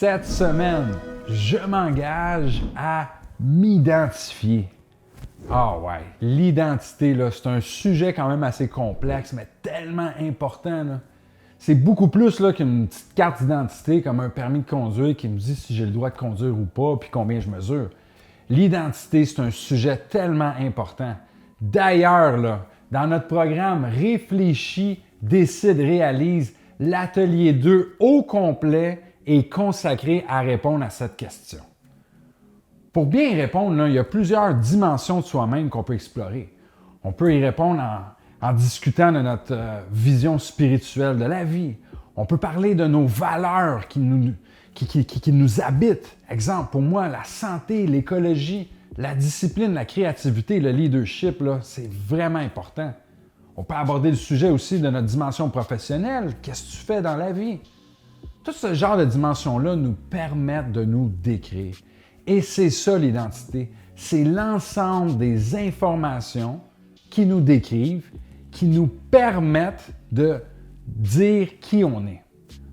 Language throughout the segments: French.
Cette semaine, je m'engage à m'identifier. Ah ouais, l'identité, là, c'est un sujet quand même assez complexe, mais tellement important. Là. C'est beaucoup plus là, qu'une petite carte d'identité comme un permis de conduire qui me dit si j'ai le droit de conduire ou pas, puis combien je mesure. L'identité, c'est un sujet tellement important. D'ailleurs, là, dans notre programme Réfléchis, décide, réalise, l'atelier 2 au complet est consacré à répondre à cette question. Pour bien y répondre, là, il y a plusieurs dimensions de soi-même qu'on peut explorer. On peut y répondre en discutant de notre vision spirituelle de la vie. On peut parler de nos valeurs qui nous habitent. Exemple, pour moi, la santé, l'écologie, la discipline, la créativité, le leadership, là, c'est vraiment important. On peut aborder le sujet aussi de notre dimension professionnelle. Qu'est-ce que tu fais dans la vie? Tout ce genre de dimensions-là nous permettent de nous décrire. Et c'est ça l'identité. C'est l'ensemble des informations qui nous décrivent, qui nous permettent de dire qui on est.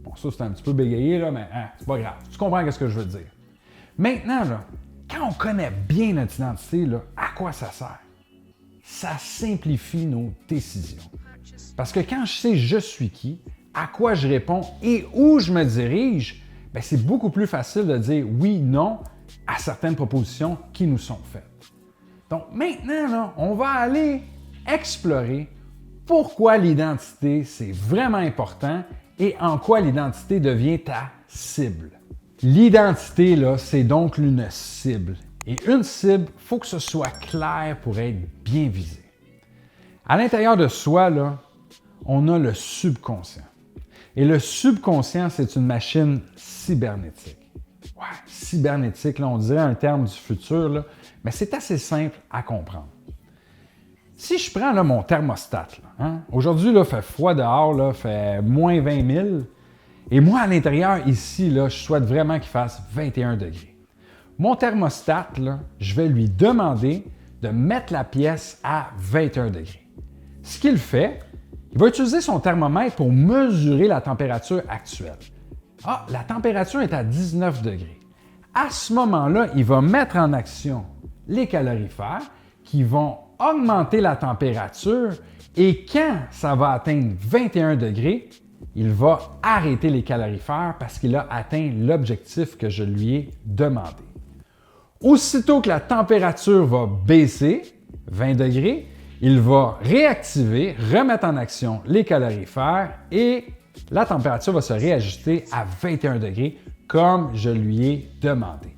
Bon, ça c'est un petit peu bégayé, là, mais c'est pas grave. Tu comprends ce que je veux dire. Maintenant, là, quand on connaît bien notre identité, là, à quoi ça sert? Ça simplifie nos décisions. Parce que quand je sais je suis qui, à quoi je réponds et où je me dirige, bien, c'est beaucoup plus facile de dire oui, non à certaines propositions qui nous sont faites. Donc maintenant, là, on va aller explorer pourquoi l'identité, c'est vraiment important et en quoi l'identité devient ta cible. L'identité, là, c'est donc une cible. Et une cible, il faut que ce soit clair pour être bien visé. À l'intérieur de soi, là, on a le subconscient. Et le subconscient, c'est une machine cybernétique. Ouais, cybernétique, là, on dirait un terme du futur, là, mais c'est assez simple à comprendre. Si je prends là, mon thermostat, là, hein, aujourd'hui, il fait froid dehors, il fait moins 20 000, et moi, à l'intérieur, ici, là, je souhaite vraiment qu'il fasse 21 degrés. Mon thermostat, là, je vais lui demander de mettre la pièce à 21 degrés. Ce qu'il fait, il va utiliser son thermomètre pour mesurer la température actuelle. Ah, la température est à 19 degrés. À ce moment-là, il va mettre en action les calorifères qui vont augmenter la température et quand ça va atteindre 21 degrés, il va arrêter les calorifères parce qu'il a atteint l'objectif que je lui ai demandé. Aussitôt que la température va baisser, 20 degrés, il va réactiver, remettre en action les calorifères et la température va se réajuster à 21 degrés comme je lui ai demandé.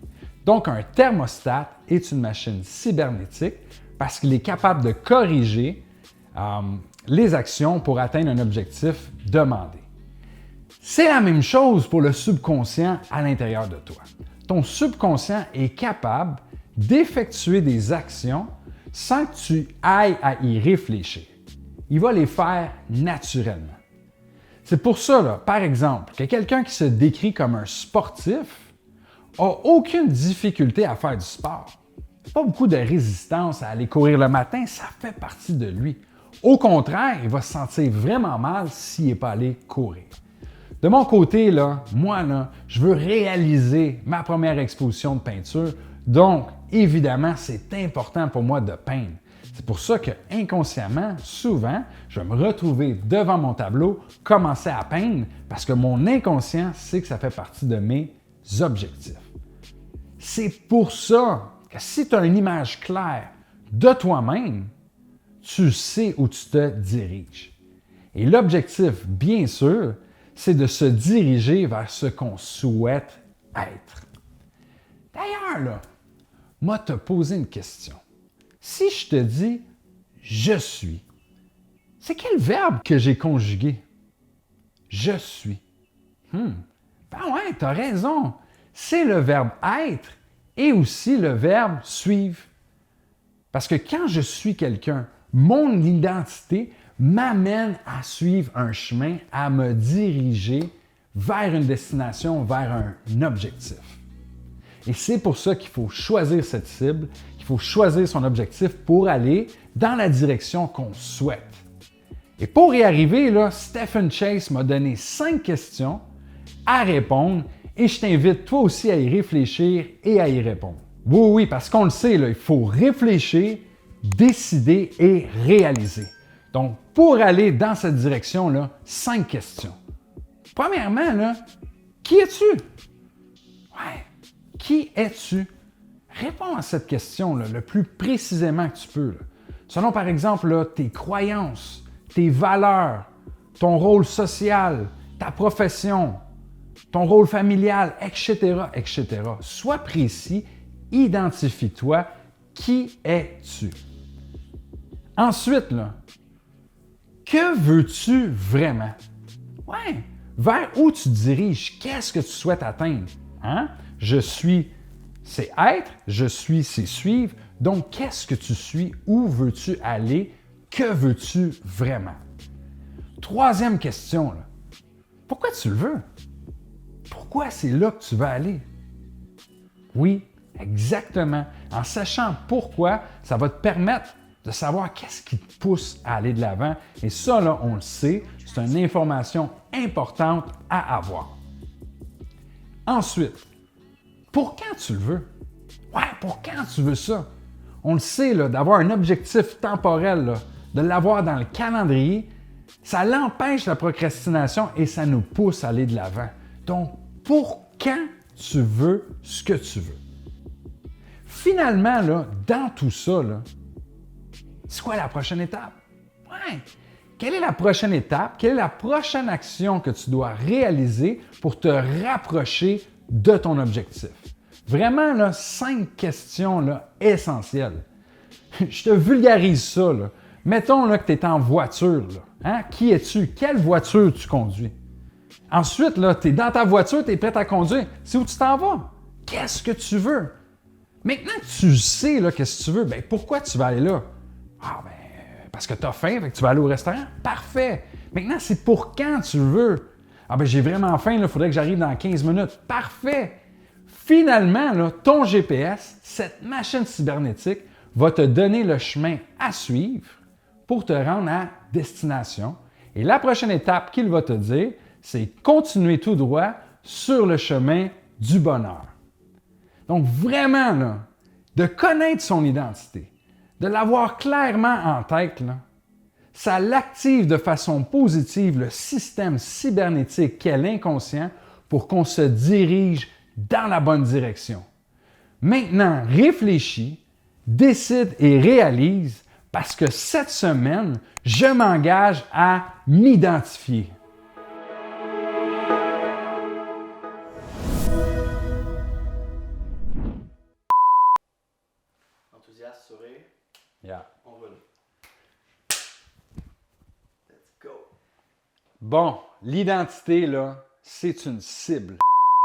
Donc, un thermostat est une machine cybernétique parce qu'il est capable de corriger les actions pour atteindre un objectif demandé. C'est la même chose pour le subconscient à l'intérieur de toi. Ton subconscient est capable d'effectuer des actions sans que tu ailles à y réfléchir. Il va les faire naturellement. C'est pour ça, là, par exemple, que quelqu'un qui se décrit comme un sportif n'a aucune difficulté à faire du sport. Pas beaucoup de résistance à aller courir le matin, ça fait partie de lui. Au contraire, il va se sentir vraiment mal s'il n'est pas allé courir. De mon côté, là, moi, là, je veux réaliser ma première exposition de peinture, donc évidemment, c'est important pour moi de peindre. C'est pour ça que inconsciemment, souvent, je vais me retrouver devant mon tableau, commencer à peindre, parce que mon inconscient sait que ça fait partie de mes objectifs. C'est pour ça que si tu as une image claire de toi-même, tu sais où tu te diriges. Et l'objectif, bien sûr, c'est de se diriger vers ce qu'on souhaite être. D'ailleurs, là, moi, te poser une question. Si je te dis « je suis », c'est quel verbe que j'ai conjugué? Je suis. Ben ouais, tu as raison. C'est le verbe être et aussi le verbe suivre. Parce que quand je suis quelqu'un, mon identité m'amène à suivre un chemin, à me diriger vers une destination, vers un objectif. Et c'est pour ça qu'il faut choisir cette cible, qu'il faut choisir son objectif pour aller dans la direction qu'on souhaite. Et pour y arriver, là, Stephen Chase m'a donné 5 questions à répondre Et je t'invite toi aussi à y réfléchir et à y répondre. Oui, oui, parce qu'on le sait, là, il faut réfléchir, décider et réaliser. Donc, pour aller dans cette direction-là, 5 questions. Premièrement, là, qui es-tu? Ouais, qui es-tu? Réponds à cette question là, le plus précisément que tu peux. Là. Selon, par exemple, là, tes croyances, tes valeurs, ton rôle social, ta profession, ton rôle familial, etc., etc. Sois précis, identifie-toi. Qui es-tu? Ensuite, là, que veux-tu vraiment? Ouais, vers où tu te diriges? Qu'est-ce que tu souhaites atteindre? Hein? Je suis, c'est être, je suis, c'est suivre. Donc, qu'est-ce que tu suis? Où veux-tu aller? Que veux-tu vraiment? Troisième question, là. Pourquoi tu le veux? Pourquoi c'est là que tu veux aller? Oui, exactement. En sachant pourquoi, ça va te permettre de savoir qu'est-ce qui te pousse à aller de l'avant. Et ça, là, on le sait, c'est une information importante à avoir. Ensuite, pour quand tu le veux? Ouais, pour quand tu veux ça? On le sait, là, d'avoir un objectif temporel, là, de l'avoir dans le calendrier, ça l'empêche la procrastination et ça nous pousse à aller de l'avant. Donc, pour quand tu veux ce que tu veux? Finalement, là, dans tout ça, là, c'est quoi la prochaine étape? Ouais. Quelle est la prochaine étape? Quelle est la prochaine action que tu dois réaliser pour te rapprocher de ton objectif? Vraiment, là, 5 questions là, essentielles. Je te vulgarise ça. Là. Mettons là, que tu es en voiture. Là. Hein? Qui es-tu? Quelle voiture tu conduis? Ensuite, tu es dans ta voiture, tu es prêt à conduire. C'est où tu t'en vas? Qu'est-ce que tu veux? Maintenant que tu sais là, qu'est-ce que tu veux, ben, pourquoi tu vas aller là? Ah, ben, parce que tu as faim, fait que tu vas aller au restaurant? Parfait! Maintenant, c'est pour quand tu veux? Ah, ben, j'ai vraiment faim, il faudrait que j'arrive dans 15 minutes. Parfait! Finalement, là, ton GPS, cette machine cybernétique, va te donner le chemin à suivre pour te rendre à destination. Et la prochaine étape qu'il va te dire, c'est continuer tout droit sur le chemin du bonheur. Donc vraiment, là, de connaître son identité, de l'avoir clairement en tête, là, ça l'active de façon positive le système cybernétique qu'est l'inconscient pour qu'on se dirige dans la bonne direction. Maintenant, réfléchis, décide et réalise parce que cette semaine, je m'engage à m'identifier. Enthousiaste, sourire, Yeah. on roule. Let's go. Bon, l'identité, là, c'est une cible.